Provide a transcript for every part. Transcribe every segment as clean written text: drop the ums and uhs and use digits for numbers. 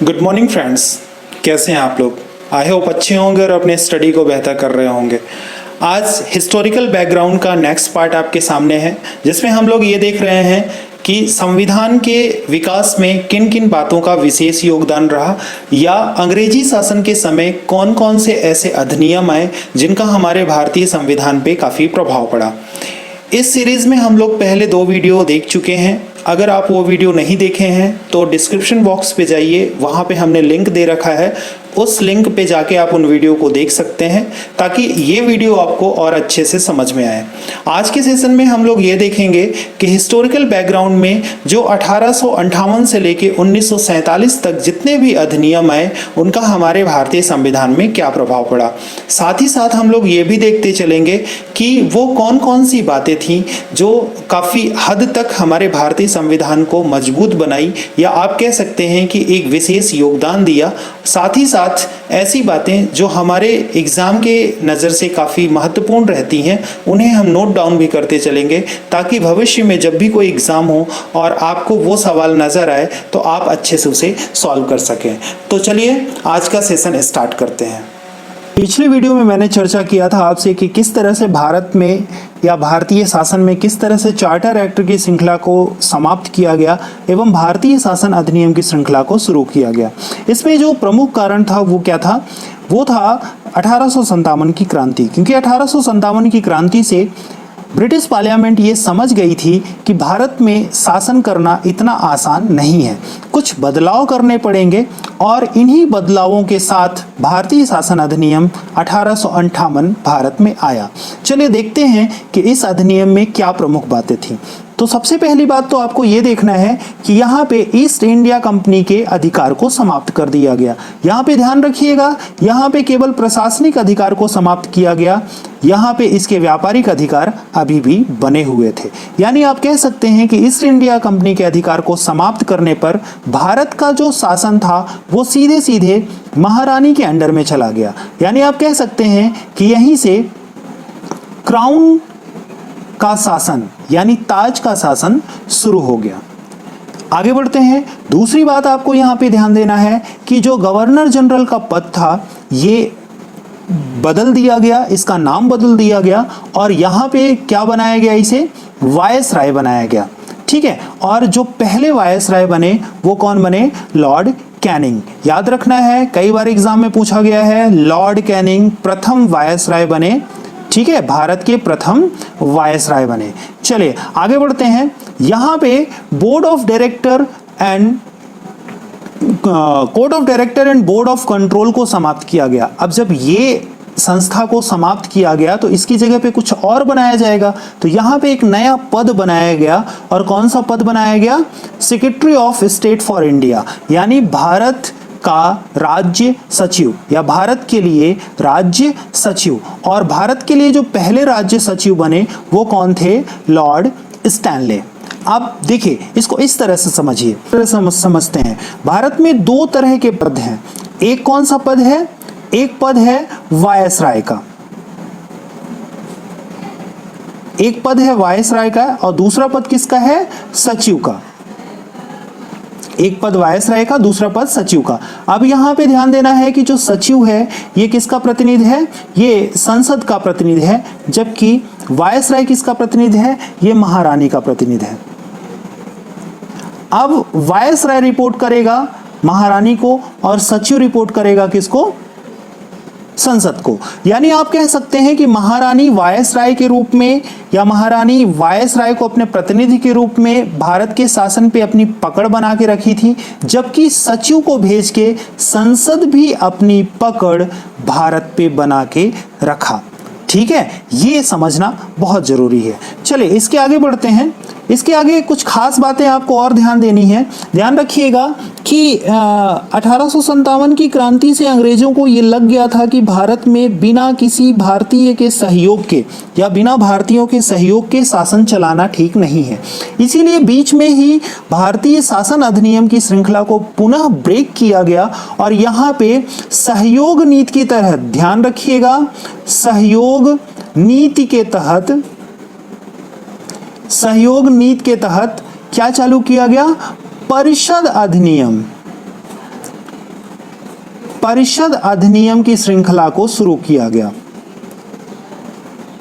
Good morning friends, कैसे हैं आप लोग। आई होप अच्छे होंगे और अपने स्टडी को बेहतर कर रहे होंगे। आज हिस्टोरिकल बैकग्राउंड का नेक्स्ट पार्ट आपके सामने है, जिसमें हम लोग ये देख रहे हैं कि संविधान के विकास में किन किन बातों का विशेष योगदान रहा, या अंग्रेजी शासन के समय कौन कौन से ऐसे अधिनियम आए जिनका हमारे भारतीय संविधान पे काफ़ी प्रभाव पड़ा। इस सीरीज़ में हम लोग पहले 2 वीडियो देख चुके हैं। अगर आप वो वीडियो नहीं देखे हैं तो डिस्क्रिप्शन बॉक्स पे जाइए, वहाँ पे हमने लिंक दे रखा है, उस लिंक पे जाके आप उन वीडियो को देख सकते हैं ताकि ये वीडियो आपको और अच्छे से समझ में आए। आज के सेशन में हम लोग ये देखेंगे कि हिस्टोरिकल बैकग्राउंड में जो 1858 से लेके 1947 तक जितने भी अधिनियम आए उनका हमारे भारतीय संविधान में क्या प्रभाव पड़ा। साथ ही साथ हम लोग ये भी देखते चलेंगे कि वो कौन कौन सी बातें थीं जो काफ़ी हद तक हमारे भारतीय संविधान को मजबूत बनाई, या आप कह सकते हैं कि एक विशेष योगदान दिया। साथ ही साथ ऐसी बातें जो हमारे एग्ज़ाम के नज़र से काफ़ी महत्वपूर्ण रहती हैं, उन्हें हम नोट डाउन भी करते चलेंगे ताकि भविष्य में जब भी कोई एग्ज़ाम हो और आपको वो सवाल नज़र आए तो आप अच्छे से उसे सॉल्व कर सकें। तो चलिए आज का सेशन स्टार्ट करते हैं। पिछले वीडियो में मैंने चर्चा किया था आपसे कि किस तरह से भारत में या भारतीय शासन में किस तरह से चार्टर एक्ट की श्रृंखला को समाप्त किया गया एवं भारतीय शासन अधिनियम की श्रृंखला को शुरू किया गया। इसमें जो प्रमुख कारण था वो क्या था? वो था 1857 की क्रांति, क्योंकि 1857 की क्रांति से ब्रिटिश पार्लियामेंट ये समझ गई थी कि भारत में शासन करना इतना आसान नहीं है, कुछ बदलाव करने पड़ेंगे, और इन्हीं बदलावों के साथ भारतीय शासन अधिनियम 1858 भारत में आया। चलिए देखते हैं कि इस अधिनियम में क्या प्रमुख बातें थीं। तो सबसे पहली बात तो आपको ये देखना है कि यहाँ पे ईस्ट इंडिया कंपनी के अधिकार को समाप्त कर दिया गया। यहाँ पे ध्यान रखिएगा, यहाँ पे केवल प्रशासनिक अधिकार को समाप्त किया गया, यहाँ पे इसके व्यापारिक अधिकार अभी भी बने हुए थे। यानी आप कह सकते हैं कि ईस्ट इंडिया कंपनी के अधिकार को समाप्त करने पर भारत का जो शासन था वो सीधे सीधे महारानी के अंडर में चला गया। यानी आप कह सकते हैं कि यहीं से क्राउन का शासन यानी ताज का शासन शुरू हो गया। आगे बढ़ते हैं। दूसरी बात आपको यहाँ पे ध्यान देना है कि जो गवर्नर जनरल का पद था ये बदल दिया गया, इसका नाम बदल दिया गया, और यहाँ पे क्या बनाया गया? इसे वायसराय बनाया गया। ठीक है, और जो पहले वायसराय बने वो कौन बने? Lord Canning. याद रखना है, कई बार एग्जाम में पूछा गया है, लॉर्ड कैनिंग प्रथम वायसराय बने। ठीक है, भारत के प्रथम वायसराय बने। चलिए आगे बढ़ते हैं। यहाँ पे board of director and code of director and board of control को समाप्त किया गया। अब जब ये संस्था को समाप्त किया गया तो इसकी जगह पे कुछ और बनाया जाएगा। तो यहाँ पे एक नया पद बनाया गया, और कौन सा पद बनाया गया? Secretary of state for India, यानी भारत का राज्य सचिव या भारत के लिए राज्य सचिव। और भारत के लिए जो पहले राज्य सचिव बने वो कौन थे? Lord Stanley. आप देखिए, इसको इस तरह से समझिए, समझते हैं। भारत में 2 तरह के पद हैं। एक कौन सा पद है? एक पद है वायसराय का, एक पद है वायसराय का, और दूसरा पद किसका है? सचिव का। एक पद वायसराय का, दूसरा पद सचिव का। अब यहाँ पे ध्यान देना है कि जो सचिव है ये किसका प्रतिनिधि है? ये संसद का प्रतिनिधि है, जबकि वायसराय किसका प्रतिनिधि है? ये महारानी का प्रतिनिधि है। अब वायसराय रिपोर्ट करेगा महारानी को और सचिव रिपोर्ट करेगा किसको? संसद को। यानी आप कह सकते हैं कि महारानी वायसराय के रूप में या महारानी वायसराय को अपने प्रतिनिधि के रूप में भारत के शासन पे अपनी पकड़ बना के रखी थी, जबकि सचिव को भेज के संसद भी अपनी पकड़ भारत पे बना के रखा। ठीक है, ये समझना बहुत जरूरी है। चलिए इसके आगे बढ़ते हैं। इसके आगे कुछ खास बातें आपको और ध्यान देनी है। ध्यान रखिएगा कि 1857 की क्रांति से अंग्रेजों को ये लग गया था कि भारत में बिना किसी भारतीय के सहयोग के या बिना भारतीयों के सहयोग के शासन चलाना ठीक नहीं है। इसीलिए बीच में ही भारतीय शासन अधिनियम की श्रृंखला को पुनः ब्रेक किया गया, और यहाँ पे सहयोग नीति की तरह, ध्यान रखिएगा, सहयोग नीति के तहत क्या चालू किया गया? परिषद अधिनियम। परिषद अधिनियम की श्रृंखला को शुरू किया गया?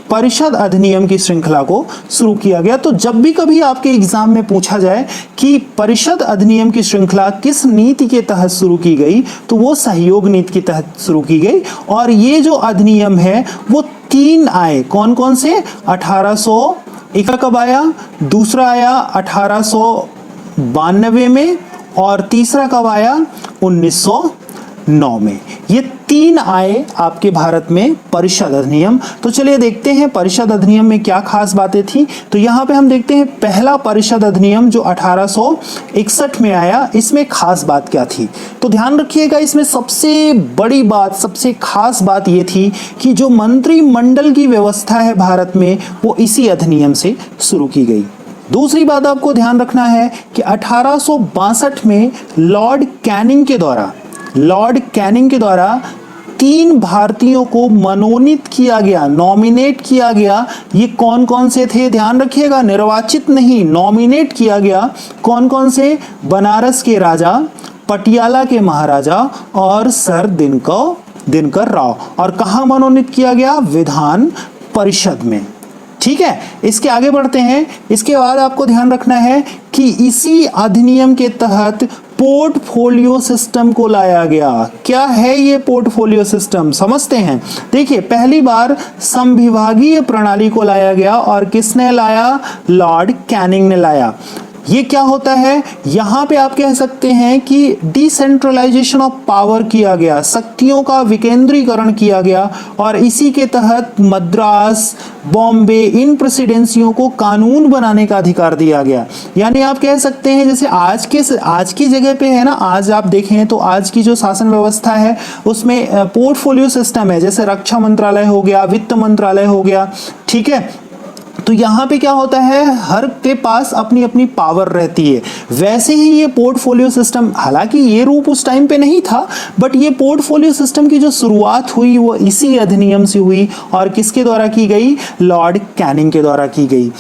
परिषद अधिनियम की श्रृंखला को शुरू किया गया। तो जब भी कभी आपके एग्जाम में पूछा जाए कि परिषद अधिनियम की श्रृंखला किस नीति के तहत शुरू की गई, तो वो सहयोग नीति के तहत शुरू की गई। और ये जो अधिनियम है वो 3 आए, कौन कौन से? 1801 कब आया, दूसरा आया 1892 में, और तीसरा कब आया? 1909 में। ये 3 आए आपके भारत में परिषद अधिनियम। तो चलिए देखते हैं परिषद अधिनियम में क्या खास बातें थी। तो यहाँ पे हम देखते हैं पहला परिषद अधिनियम जो 1861 में आया, इसमें खास बात क्या थी? तो ध्यान रखिएगा, इसमें सबसे बड़ी बात, सबसे खास बात ये थी कि जो मंत्रिमंडल की व्यवस्था है भारत में, वो इसी अधिनियम से शुरू की गई। दूसरी बात आपको ध्यान रखना है कि 1862 में लॉर्ड कैनिंग के द्वारा 3 भारतीयों को मनोनीत किया गया, नॉमिनेट किया गया। ये कौन कौन से थे? ध्यान रखिएगा, निर्वाचित नहीं, नॉमिनेट किया गया। कौन कौन से? बनारस के राजा, पटियाला के महाराजा और सर दिनकर राव। और कहाँ मनोनीत किया गया? विधान परिषद में। ठीक है, इसके आगे बढ़ते हैं। इसके बाद आपको ध्यान रखना है कि इसी अधिनियम के तहत पोर्टफोलियो सिस्टम को लाया गया। क्या है ये पोर्टफोलियो सिस्टम? समझते हैं। देखिए, पहली बार संविभागीय प्रणाली को लाया गया, और किसने लाया? लॉर्ड कैनिंग ने लाया। ये क्या होता है? यहाँ पे आप कह सकते हैं कि डिसेंट्रलाइजेशन ऑफ पावर किया गया, शक्तियों का विकेंद्रीकरण किया गया, और इसी के तहत मद्रास, बॉम्बे, इन प्रेसिडेंसियों को कानून बनाने का अधिकार दिया गया। यानी आप कह सकते हैं जैसे आज की जगह पे है ना, आज आप देखें तो आज की जो शासन व्यवस्था है उसमें पोर्टफोलियो सिस्टम है, जैसे रक्षा मंत्रालय हो गया, वित्त मंत्रालय हो गया। ठीक है, तो यहाँ पे क्या होता है, हर के पास अपनी अपनी पावर रहती है। वैसे ही ये पोर्टफोलियो सिस्टम, हालांकि ये रूप उस टाइम पे नहीं था, बट ये पोर्टफोलियो सिस्टम की जो शुरुआत हुई वो इसी अधिनियम से हुई। और किसके द्वारा की गई? लॉर्ड कैनिंग के द्वारा की गई।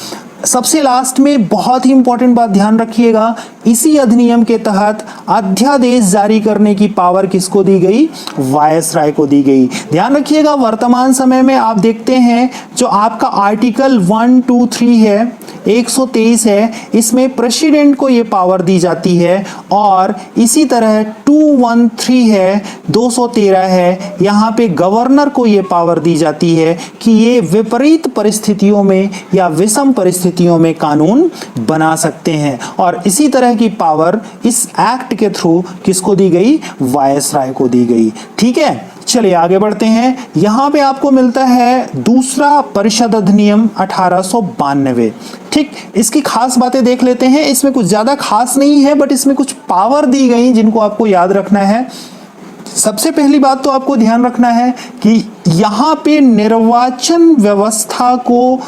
सबसे लास्ट में बहुत ही इंपॉर्टेंट बात ध्यान रखिएगा, इसी अधिनियम के तहत अध्यादेश जारी करने की पावर किसको दी गई? वायसराय को दी गई। ध्यान रखिएगा, वर्तमान समय में आप देखते हैं जो आपका आर्टिकल 1, 2, 3 है, 123 है, इसमें प्रेसिडेंट को ये पावर दी जाती है। और इसी तरह 213 है, 213 है, यहाँ पे गवर्नर को ये पावर दी जाती है कि ये विपरीत परिस्थितियों में या विषम परिस्थितियों में कानून बना सकते हैं। और इसी तरह की पावर इस एक्ट के थ्रू किसको दी गई? वायसराय को दी गई। ठीक है, चलिए आगे बढ़ते हैं। यहां पे आपको मिलता है दूसरा परिषद अधिनियम 1892। ठीक, इसकी खास बातें देख लेते हैं। इसमें कुछ ज्यादा खास नहीं है, बट इसमें कुछ पावर दी गई जिनको आपको याद रखना है। सबसे पहली बात तो आपको ध्यान रखना है कि यहाँ पे निर्वाचन व्यवस्था को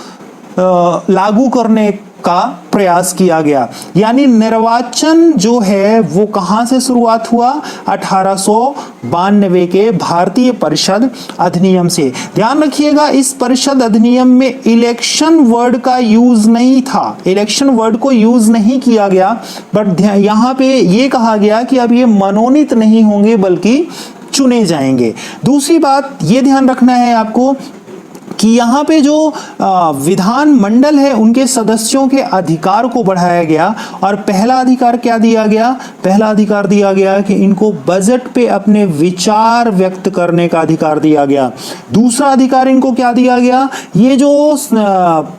लागू करने का प्रयास किया गया। यानी निर्वाचन जो है वो कहां से शुरुआत हुआ? 1892 के भारतीय परिषद अधिनियम से। ध्यान रखिएगा, इस परिषद अधिनियम में इलेक्शन वर्ड का यूज नहीं था, इलेक्शन वर्ड को यूज नहीं किया गया, बट यहां पे ये कहा गया कि अब ये मनोनीत नहीं होंगे बल्कि चुने जाएंगे। दूसरी बात ये ध्यान रखना है आपको कि यहाँ पे जो विधान मंडल है उनके सदस्यों के अधिकार को बढ़ाया गया। और पहला अधिकार क्या दिया गया? पहला अधिकार दिया गया कि इनको बजट पे अपने विचार व्यक्त करने का अधिकार दिया गया। दूसरा अधिकार इनको क्या दिया गया? ये जो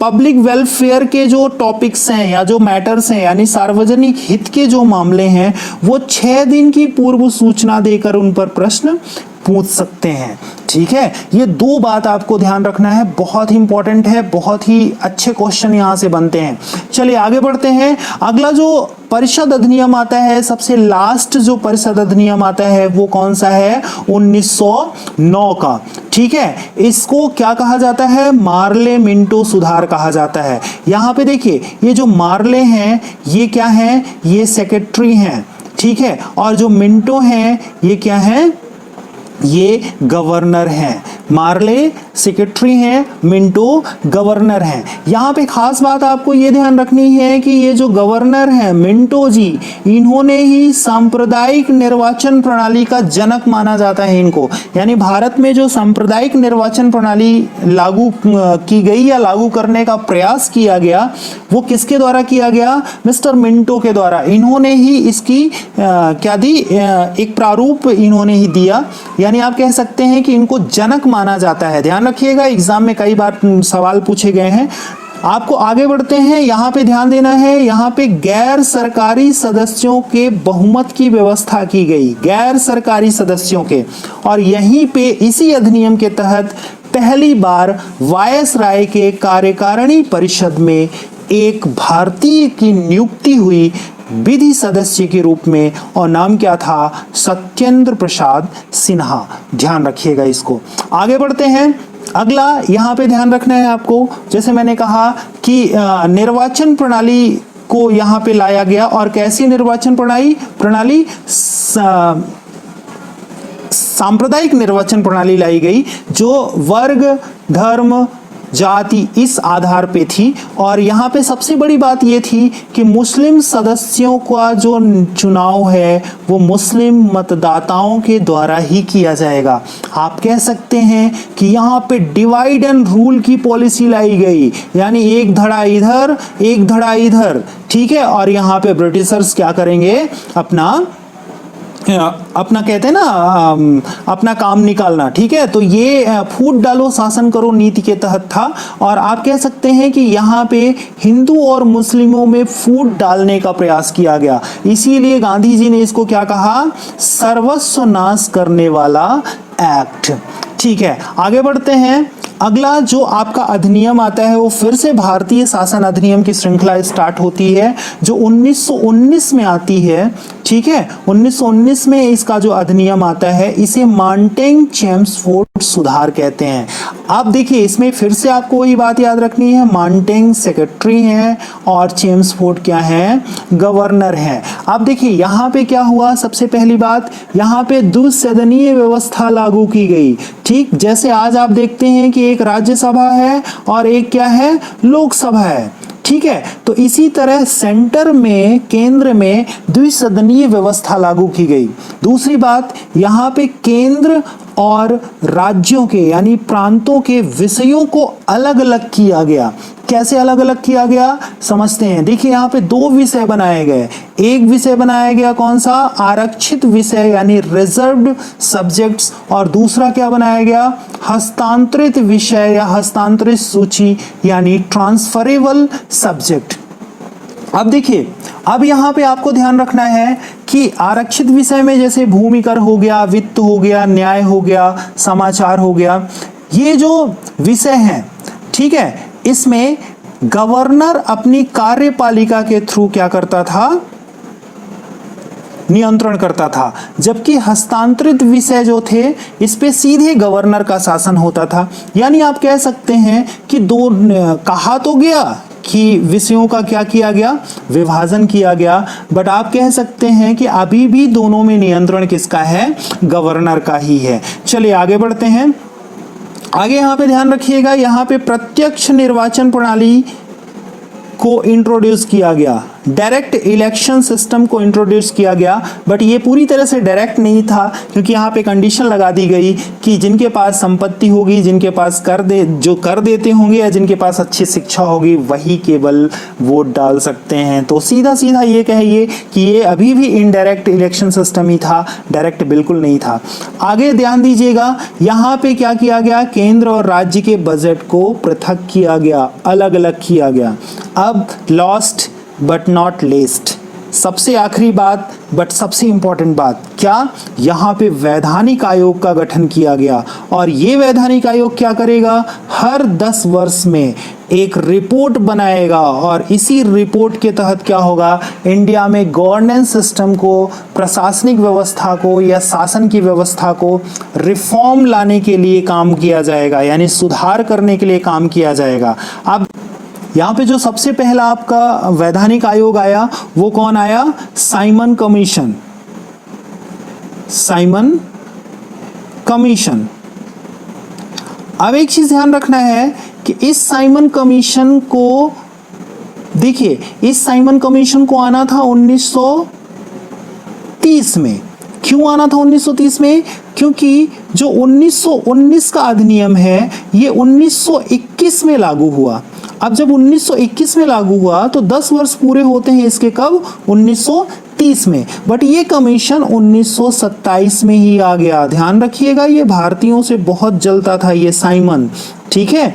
पब्लिक वेलफेयर के जो टॉपिक्स हैं या जो मैटर्स हैं, यानी सार्वजनिक हित के जो मामले हैं, वो 6 दिन की पूर्व सूचना देकर उन पर प्रश्न पूछ सकते हैं। ठीक है, ये 2 बात आपको ध्यान रखना है, बहुत ही इंपॉर्टेंट है, बहुत ही अच्छे क्वेश्चन यहां से बनते हैं। चलिए आगे बढ़ते हैं। अगला जो परिषद अधिनियम आता है, सबसे लास्ट जो परिषद अधिनियम आता है वो कौन सा है? 1909 का। ठीक है, इसको क्या कहा जाता है? मार्ले मिंटो सुधार कहा जाता है। यहाँ पे देखिए, ये जो मार्ले हैं ये क्या हैं? ये सेक्रेटरी हैं। ठीक है, और जो मिंटो हैं ये क्या हैं? ये गवर्नर हैं। मार्ले सेक्रेटरी हैं, मिंटो गवर्नर हैं। यहाँ पे खास बात आपको ये ध्यान रखनी है कि ये जो गवर्नर हैं मिंटो जी, इन्होंने ही सांप्रदायिक निर्वाचन प्रणाली का जनक माना जाता है इनको। यानी भारत में जो सांप्रदायिक निर्वाचन प्रणाली लागू की गई या लागू करने का प्रयास किया गया वो किसके द्वारा किया गया? मिस्टर मिंटो के द्वारा। इन्होंने ही इसकी क्या दी, एक प्रारूप इन्होंने ही दिया। यानी आप कह सकते हैं कि इनको जनक माना जाता है। ध्यान रखिएगा, एग्जाम में कई बार सवाल पूछे गए हैं। आपको आगे बढ़ते हैं, यहाँ पे ध्यान देना है, यहाँ पे गैर सरकारी सदस्यों के बहुमत की व्यवस्था की गई, गैर सरकारी सदस्यों के। और यहीं पे इसी अधिनियम के तहत पहली बार वायसराय के कार्यकारिणी परिषद में एक भारतीय की नियुक्ति हुई विधि सदस्य के रूप में, और नाम क्या था? सत्येंद्र प्रसाद सिन्हा। ध्यान रखिएगा इसको। आगे बढ़ते हैं, अगला यहाँ पे ध्यान रखना है आपको, जैसे मैंने कहा कि निर्वाचन प्रणाली को यहाँ पे लाया गया। और कैसी निर्वाचन प्रणाली? सांप्रदायिक निर्वाचन प्रणाली लाई गई, जो वर्ग, धर्म, जाति इस आधार पे थी। और यहाँ पे सबसे बड़ी बात ये थी कि मुस्लिम सदस्यों का जो चुनाव है वो मुस्लिम मतदाताओं के द्वारा ही किया जाएगा। आप कह सकते हैं कि यहाँ पे डिवाइड एंड रूल की पॉलिसी लाई गई, यानी एक धड़ा इधर एक धड़ा इधर, ठीक है। और यहाँ पे ब्रिटिशर्स क्या करेंगे? अपना कहते हैं ना, अपना काम निकालना, ठीक है। तो ये फूट डालो शासन करो नीति के तहत था। और आप कह सकते हैं कि यहाँ पे हिंदू और मुस्लिमों में फूट डालने का प्रयास किया गया। इसीलिए गांधी जी ने इसको क्या कहा? सर्वस्व नाश करने वाला एक्ट। ठीक है, आगे बढ़ते हैं। अगला जो आपका अधिनियम आता है वो फिर से भारतीय शासन अधिनियम की श्रृंखला स्टार्ट होती है, जो 1919 में आती है। ठीक है, 1919 में इसका जो अधिनियम आता है इसे मांटेग चेम्सफोर्ड सुधार कहते हैं। अब देखिए, इसमें फिर से आपको वही बात याद रखनी है, मांटेग सेक्रेटरी हैं और चेम्सफोर्ड क्या है? गवर्नर हैं। अब देखिए यहाँ पे क्या हुआ? सबसे पहली बात, यहाँ पे द्विसदनीय व्यवस्था लागू की गई। ठीक, जैसे आज आप देखते हैं कि एक राज्यसभा है और एक क्या है? लोकसभा है। ठीक है, तो इसी तरह सेंटर में, केंद्र में द्विसदनीय व्यवस्था लागू की गई। दूसरी बात, यहाँ पे केंद्र और राज्यों के यानी प्रांतों के विषयों को अलग अलग किया गया। कैसे अलग अलग किया गया समझते हैं। देखिए यहाँ पे दो विषय बनाए गए। एक विषय बनाया गया कौन सा? आरक्षित विषय यानी रिजर्व्ड सब्जेक्ट्स, और दूसरा क्या बनाया गया? हस्तांतरित विषय या हस्तांतरित सूची यानी ट्रांसफरेबल सब्जेक्ट। अब देखिए, अब यहाँ पे आपको ध्यान रखना है कि आरक्षित विषय में जैसे भूमि कर हो गया, वित्त हो गया, न्याय हो गया, समाचार हो गया, ये जो विषय हैं, ठीक है, इसमें गवर्नर अपनी कार्यपालिका के थ्रू क्या करता था? नियंत्रण करता था। जबकि हस्तांतरित विषय जो थे इस पे सीधे गवर्नर का शासन होता था। यानी आप कह सकते हैं कि दो, कहा तो गया कि विषयों का क्या किया गया? विभाजन किया गया, बट आप कह सकते हैं कि अभी भी दोनों में नियंत्रण किसका है? गवर्नर का ही है। चलिए आगे बढ़ते हैं। आगे यहाँ पे ध्यान रखिएगा, यहाँ पे प्रत्यक्ष निर्वाचन प्रणाली को इंट्रोड्यूस किया गया, डायरेक्ट इलेक्शन सिस्टम को इंट्रोड्यूस किया गया। बट ये पूरी तरह से डायरेक्ट नहीं था, क्योंकि यहाँ पे कंडीशन लगा दी गई कि जिनके पास संपत्ति होगी, जिनके पास जो कर देते होंगे या जिनके पास अच्छी शिक्षा होगी, वही केवल वोट डाल सकते हैं। तो सीधा सीधा ये कहिए कि ये अभी भी इनडायरेक्ट इलेक्शन सिस्टम ही था, डायरेक्ट बिल्कुल नहीं था। आगे ध्यान दीजिएगा, यहाँ पे क्या किया गया? केंद्र और राज्य के बजट को पृथक किया गया, अलग अलग किया गया। अब लास्ट बट नॉट लीस्ट, सबसे आखिरी बात बट सबसे इंपॉर्टेंट बात, क्या? यहाँ पे वैधानिक आयोग का गठन किया गया। और ये वैधानिक आयोग क्या करेगा? हर 10 वर्ष में एक रिपोर्ट बनाएगा, और इसी रिपोर्ट के तहत क्या होगा? इंडिया में गवर्नेंस सिस्टम को, प्रशासनिक व्यवस्था को या शासन की व्यवस्था को रिफॉर्म लाने के लिए काम किया जाएगा, यानी सुधार करने के लिए काम किया जाएगा। अब यहाँ पे जो सबसे पहला आपका वैधानिक आयोग आया वो कौन आया? Simon commission. Simon commission. अब एक चीज ध्यान रखना है कि इस साइमन कमीशन को देखिए, इस साइमन कमीशन को आना था 1930 में। क्यों आना था 1930 में? क्योंकि जो 1919 का अधिनियम है ये 1921 में लागू हुआ। अब जब 1921 में लागू हुआ तो 10 वर्ष पूरे होते हैं इसके कब? 1930 में। बट ये कमीशन 1927 में ही आ गया। ध्यान रखिएगा, ये भारतीयों से बहुत जलता था ये साइमन, ठीक है।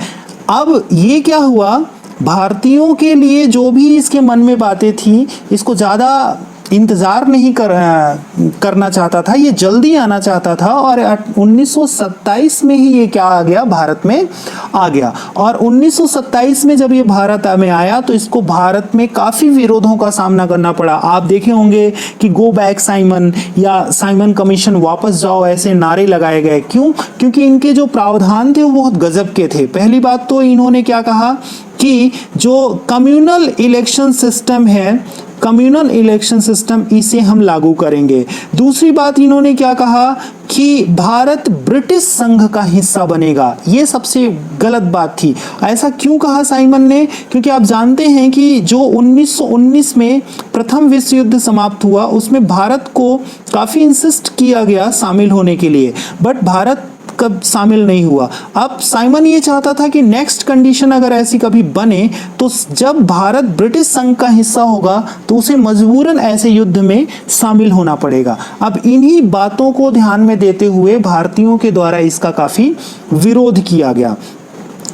अब ये क्या हुआ, भारतीयों के लिए जो भी इसके मन में बातें थी, इसको ज़्यादा इंतज़ार नहीं करना चाहता था, ये जल्दी आना चाहता था। और 1927 में ही ये क्या आ गया, भारत में आ गया। और 1927 में जब ये भारत में आया तो इसको भारत में काफ़ी विरोधों का सामना करना पड़ा। आप देखे होंगे कि गो बैक साइमन या साइमन कमीशन, वापस जाओ, ऐसे नारे लगाए गए। क्यों? क्योंकि इनके जो प्रावधान थे वो बहुत गजब के थे। पहली बात तो इन्होंने क्या कहा कि जो कम्युनल इलेक्शन सिस्टम है, कम्युनल इलेक्शन सिस्टम इसे हम लागू करेंगे। दूसरी बात इन्होंने क्या कहा कि भारत ब्रिटिश संघ का हिस्सा बनेगा। ये सबसे गलत बात थी। ऐसा क्यों कहा साइमन ने? क्योंकि आप जानते हैं कि जो 1919 में प्रथम विश्व युद्ध समाप्त हुआ उसमें भारत को काफ़ी इंसिस्ट किया गया शामिल होने के लिए, बट भारत कब शामिल नहीं हुआ। अब साइमन ये चाहता था कि नेक्स्ट कंडीशन अगर ऐसी कभी बने तो जब भारत ब्रिटिश संघ का हिस्सा होगा तो उसे मजबूरन ऐसे युद्ध में शामिल होना पड़ेगा। अब इन्हीं बातों को ध्यान में देते हुए भारतीयों के द्वारा इसका काफ़ी विरोध किया गया।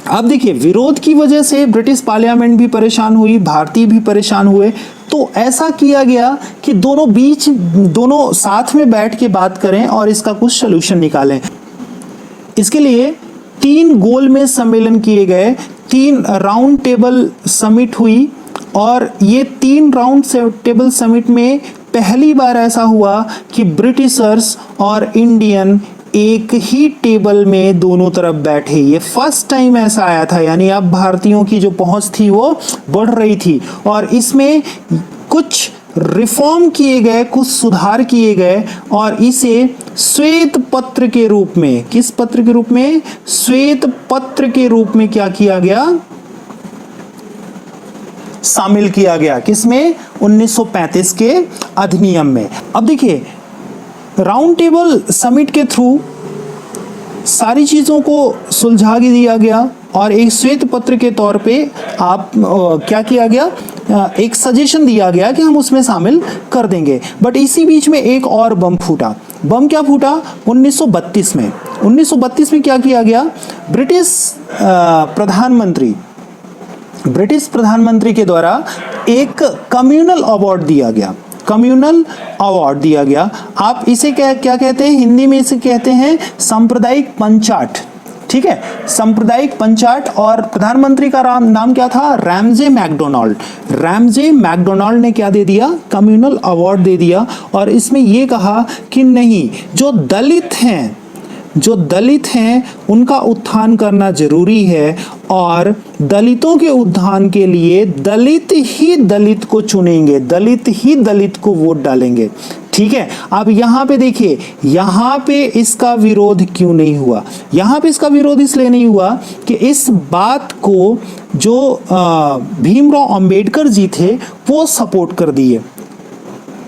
अब देखिए, विरोध की वजह से ब्रिटिश पार्लियामेंट भी परेशान हुई, भारतीय भी परेशान हुए। तो ऐसा किया गया कि दोनों साथ में बैठ के बात करें और इसका कुछ सोल्यूशन निकालें। इसके लिए 3 गोलमेज सम्मेलन किए गए, 3 राउंड टेबल समिट हुई। और ये 3 राउंड टेबल समिट में पहली बार ऐसा हुआ कि ब्रिटिशर्स और इंडियन एक ही टेबल में दोनों तरफ बैठे। ये फर्स्ट टाइम ऐसा आया था। यानी अब भारतीयों की जो पहुंच थी वो बढ़ रही थी और इसमें कुछ रिफॉर्म किए गए, कुछ सुधार किए गए और इसे श्वेत पत्र के रूप में, किस पत्र के रूप में? श्वेत पत्र के रूप में क्या किया गया? शामिल किया गया। किसमें? 1935 के अधिनियम में। अब देखिए, राउंड टेबल समिट के थ्रू सारी चीज़ों को सुलझा दिया गया और एक श्वेत पत्र के तौर पे आप क्या किया गया, एक सजेशन दिया गया कि हम उसमें शामिल कर देंगे। बट इसी बीच में एक और बम फूटा। बम क्या फूटा? 1932 में। 1932 में क्या किया गया, ब्रिटिश प्रधानमंत्री के द्वारा एक कम्युनल अवार्ड दिया गया। कम्युनल अवार्ड दिया गया। आप इसे क्या कहते हैं? हिंदी में इसे कहते हैं सांप्रदायिक पंचाट। ठीक है, सांप्रदायिक पंचाट। और प्रधानमंत्री का नाम क्या था? Ramsay McDonald. रैमजे मैकडोनाल्ड ने क्या दे दिया? कम्युनल अवार्ड दे दिया। और इसमें यह कहा कि नहीं, जो दलित हैं उनका उत्थान करना जरूरी है और दलितों के उत्थान के लिए दलित ही दलित को चुनेंगे, दलित ही दलित को वोट डालेंगे। ठीक है, अब यहाँ पे देखिए, यहाँ पे इसका विरोध क्यों नहीं हुआ? यहाँ पे इसका विरोध इसलिए नहीं हुआ कि इस बात को जो भीमराव अंबेडकर जी थे वो सपोर्ट कर दिए।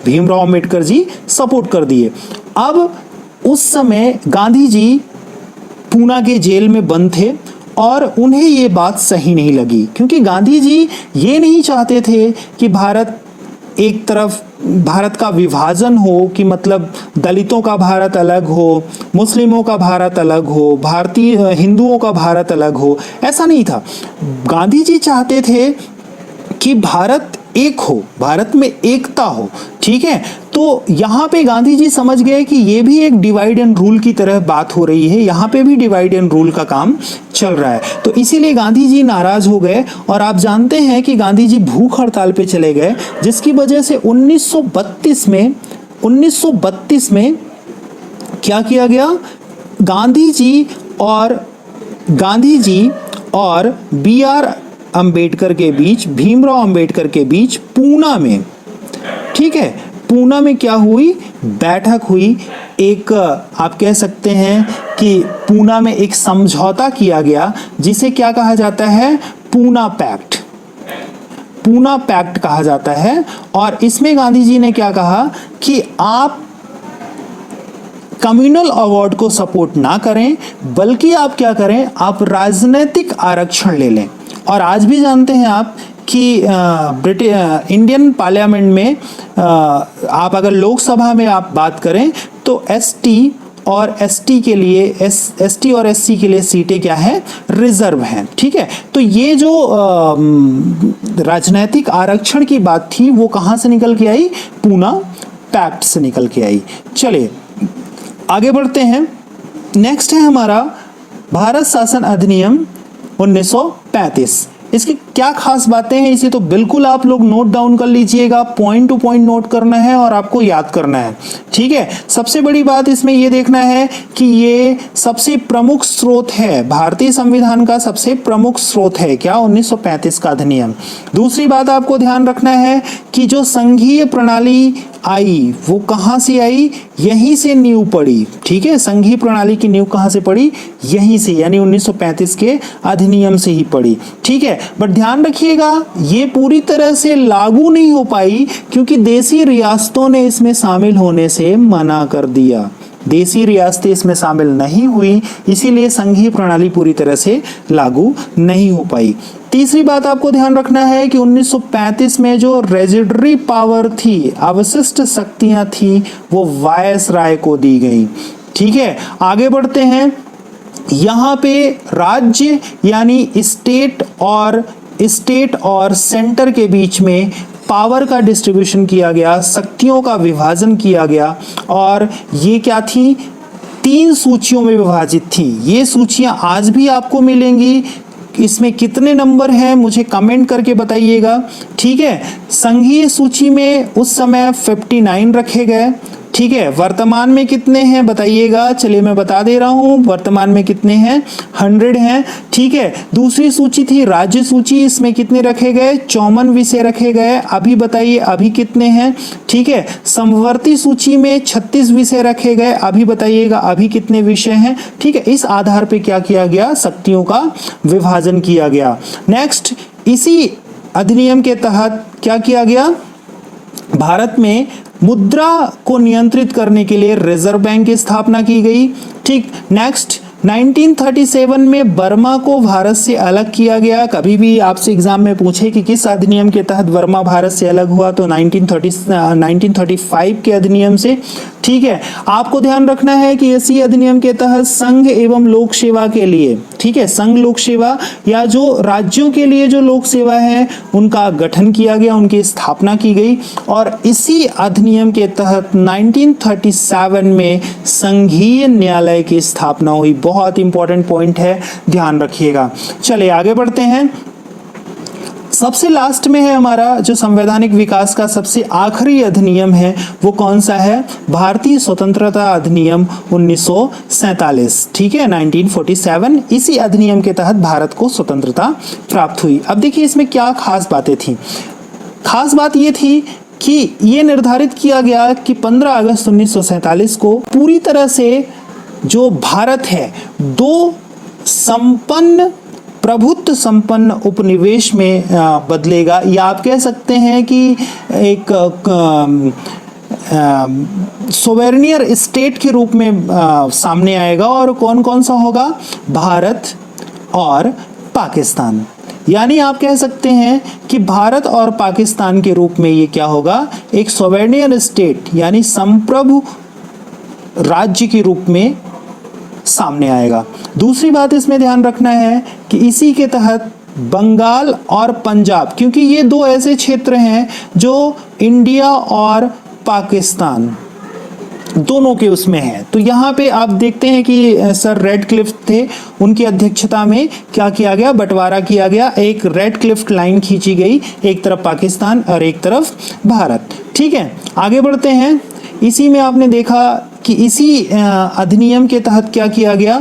भीमराव अंबेडकर जी सपोर्ट कर दिए। अब उस समय गांधी जी पूना के जेल में बंद थे और उन्हें ये बात सही नहीं लगी, क्योंकि गांधी जी ये नहीं चाहते थे कि एक तरफ भारत का विभाजन हो, कि मतलब दलितों का भारत अलग हो, मुस्लिमों का भारत अलग हो, भारतीय हिंदुओं का भारत अलग हो। ऐसा नहीं था। गांधी जी चाहते थे कि भारत एक हो, भारत में एकता हो। ठीक है, तो यहाँ पे गांधी जी समझ गए कि ये भी एक डिवाइड एंड रूल की तरह बात हो रही है, यहाँ पे भी डिवाइड एंड रूल का काम चल रहा है। तो इसीलिए गांधी जी नाराज हो गए और आप जानते हैं कि गांधी जी भूख हड़ताल पे चले गए, जिसकी वजह से 1932 में क्या किया गया? गांधी जी और BR अंबेडकर के बीच, भीमराव अंबेडकर के बीच पूना में, ठीक है, पूना में क्या हुई? बैठक हुई। एक आप कह सकते हैं कि पूना में एक समझौता किया गया जिसे क्या कहा जाता है, पूना पैक्ट। पूना पैक्ट कहा जाता है। और इसमें गांधी जी ने क्या कहा कि आप कम्युनल अवार्ड को सपोर्ट ना करें, बल्कि आप क्या करें, आप राजनीतिक आरक्षण ले लें। और आज भी जानते हैं आप कि इंडियन पार्लियामेंट में आप अगर लोकसभा में आप बात करें तो एसटी और एसटी के लिए एसटी और एससी के लिए सीटें क्या है, रिजर्व हैं। ठीक है, तो ये जो राजनीतिक आरक्षण की बात थी वो कहाँ से निकल के आई, पूना पैक्ट से निकल के आई। चलिए आगे बढ़ते हैं। नेक्स्ट है हमारा भारत शासन अधिनियम 1935। इसकी क्या खास बातें हैं, इसे तो बिल्कुल आप लोग नोट डाउन कर लीजिएगा, पॉइंट टू पॉइंट नोट करना है और आपको याद करना है। ठीक है, सबसे बड़ी बात इसमें यह देखना है कि ये सबसे प्रमुख स्रोत है, भारतीय संविधान का सबसे प्रमुख स्रोत है क्या, 1935 का अधिनियम। दूसरी बात आपको ध्यान रखना है कि जो संघीय प्रणाली आई वो कहां से आई, यहीं से नींव पड़ी। ठीक है, संघीय प्रणाली की नींव कहां से पड़ी, यहीं से, यानी 1935 के अधिनियम से ही पड़ी। ठीक है, बट ध्यान रखिएगा ये पूरी तरह से लागू नहीं हो पाई क्योंकि देसी रियासतों ने इसमें शामिल होने से मना कर दिया। देसी रियासतें इसमें शामिल नहीं हुई, इसीलिए संघीय प्रणाली पूरी तरह से लागू नहीं हो पाई। तीसरी बात आपको ध्यान रखना है कि 1935 में जो रेजिडरी पावर थी, अवशिष्ट शक्तियां थी, वो वायसराय को दी गई। ठीक है, आगे बढ़ते हैं। यहाँ पे राज्य यानी स्टेट और सेंटर के बीच में पावर का डिस्ट्रीब्यूशन किया गया, शक्तियों का विभाजन किया गया। और ये क्या थी, 3 सूचियों में विभाजित थी। ये सूचियां आज भी आपको मिलेंगी। इसमें कितने नंबर हैं मुझे कमेंट करके बताइएगा। ठीक है, संघीय सूची में उस समय 59 रखे गए। ठीक है, वर्तमान में कितने हैं बताइएगा। चलिए मैं बता दे रहा हूं, वर्तमान में कितने हैं, 100 हैं। ठीक है, दूसरी सूची थी राज्य सूची, इसमें कितने रखे गए, 54 विषय रखे गए। अभी बताइए अभी कितने हैं। ठीक है, समवर्ती सूची में 36 विषय रखे गए। अभी बताइएगा अभी कितने विषय हैं। ठीक है, इस आधार पे क्या किया गया, शक्तियों का विभाजन किया गया। नेक्स्ट, इसी अधिनियम के तहत क्या किया गया, भारत में मुद्रा को नियंत्रित करने के लिए रिजर्व बैंक की स्थापना की गई। ठीक, नेक्स्ट 1937 में बर्मा को भारत से अलग किया गया। कभी भी आपसे एग्जाम में पूछे कि किस अधिनियम के तहत बर्मा भारत से अलग हुआ, तो 1935 के अधिनियम से। ठीक है, आपको ध्यान रखना है कि इसी अधिनियम के तहत संघ एवं लोक सेवा के लिए, ठीक है, संघ लोक सेवा या जो राज्यों के लिए जो लोक सेवा है उनका गठन किया गया, उनकी स्थापना की गई। और इसी अधिनियम के तहत 1937 में संघीय न्यायालय की स्थापना हुई। बहुत इंपॉर्टेंट पॉइंट है, ध्यान रखिएगा। चलिए आगे बढ़ते हैं। सबसे लास्ट में है हमारा जो संवैधानिक विकास का सबसे आखिरी अधिनियम है, वो कौन सा है, भारतीय स्वतंत्रता अधिनियम 1947। ठीक है, 1947। इसी अधिनियम के तहत भारत को स्वतंत्रता प्राप्त हुई। अब देखिए इसमें क्या खास बातें थी। खास बात ये थी कि ये निर्धारित किया गया कि 15 अगस्त 1947 को पूरी तरह से जो भारत है 2 संपन्न प्रभुत्व संपन्न उपनिवेश में बदलेगा, या आप कह सकते हैं कि एक सोवेनियर स्टेट के रूप में सामने आएगा। और कौन कौन सा होगा, भारत और पाकिस्तान। यानी आप कह सकते हैं कि भारत और पाकिस्तान के रूप में ये क्या होगा, एक सोवेनियर स्टेट यानी संप्रभु राज्य के रूप में सामने आएगा। दूसरी बात इसमें ध्यान रखना है कि इसी के तहत बंगाल और पंजाब, क्योंकि ये 2 ऐसे क्षेत्र हैं जो इंडिया और पाकिस्तान दोनों के उसमें है। तो यहाँ पे आप देखते हैं कि सर रेड क्लिफ थे, उनकी अध्यक्षता में क्या किया गया, बंटवारा किया गया। एक रेड क्लिफ लाइन खींची गई, एक तरफ पाकिस्तान और एक तरफ भारत। ठीक है, आगे बढ़ते हैं। इसी में आपने देखा कि इसी अधिनियम के तहत क्या किया गया,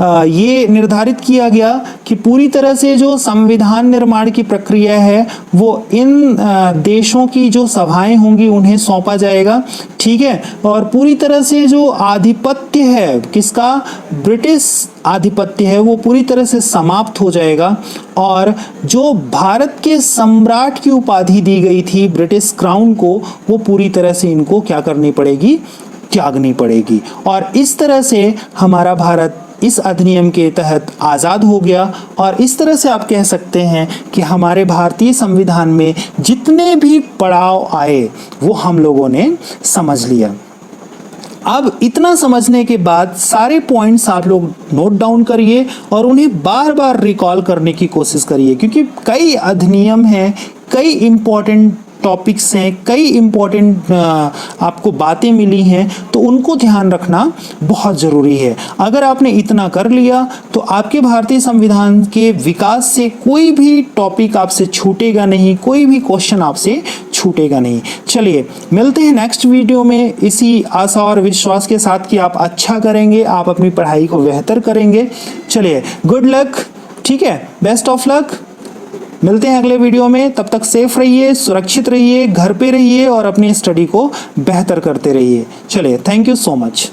ये निर्धारित किया गया कि पूरी तरह से जो संविधान निर्माण की प्रक्रिया है वो इन देशों की जो सभाएं होंगी उन्हें सौंपा जाएगा, ठीक है। और पूरी तरह से जो आधिपत्य है किसका, ब्रिटिश आधिपत्य है, वो पूरी तरह से समाप्त हो जाएगा। और जो भारत के सम्राट की उपाधि दी गई थी ब्रिटिश क्राउन को, वो पूरी तरह से इनको क्या करनी पड़ेगी, त्यागनी पड़ेगी। और इस तरह से हमारा भारत इस अधिनियम के तहत आज़ाद हो गया। और इस तरह से आप कह सकते हैं कि हमारे भारतीय संविधान में जितने भी पड़ाव आए वो हम लोगों ने समझ लिया। अब इतना समझने के बाद सारे पॉइंट्स आप लोग नोट डाउन करिए और उन्हें बार बार रिकॉल करने की कोशिश करिए, क्योंकि कई अधिनियम हैं, कई इम्पोर्टेंट टॉपिक्स हैं, कई इम्पोर्टेंट आपको बातें मिली हैं, तो उनको ध्यान रखना बहुत ज़रूरी है। अगर आपने इतना कर लिया तो आपके भारतीय संविधान के विकास से कोई भी टॉपिक आपसे छूटेगा नहीं, कोई भी क्वेश्चन आपसे छूटेगा नहीं। चलिए मिलते हैं नेक्स्ट वीडियो में इसी आशा और विश्वास के साथ कि आप अच्छा करेंगे, आप अपनी पढ़ाई को बेहतर करेंगे। चलिए गुड लक, ठीक है, बेस्ट ऑफ लक। मिलते हैं अगले वीडियो में, तब तक सेफ रहिए, सुरक्षित रहिए, घर पे रहिए और अपनी स्टडी को बेहतर करते रहिए। चलिए, थैंक यू सो मच।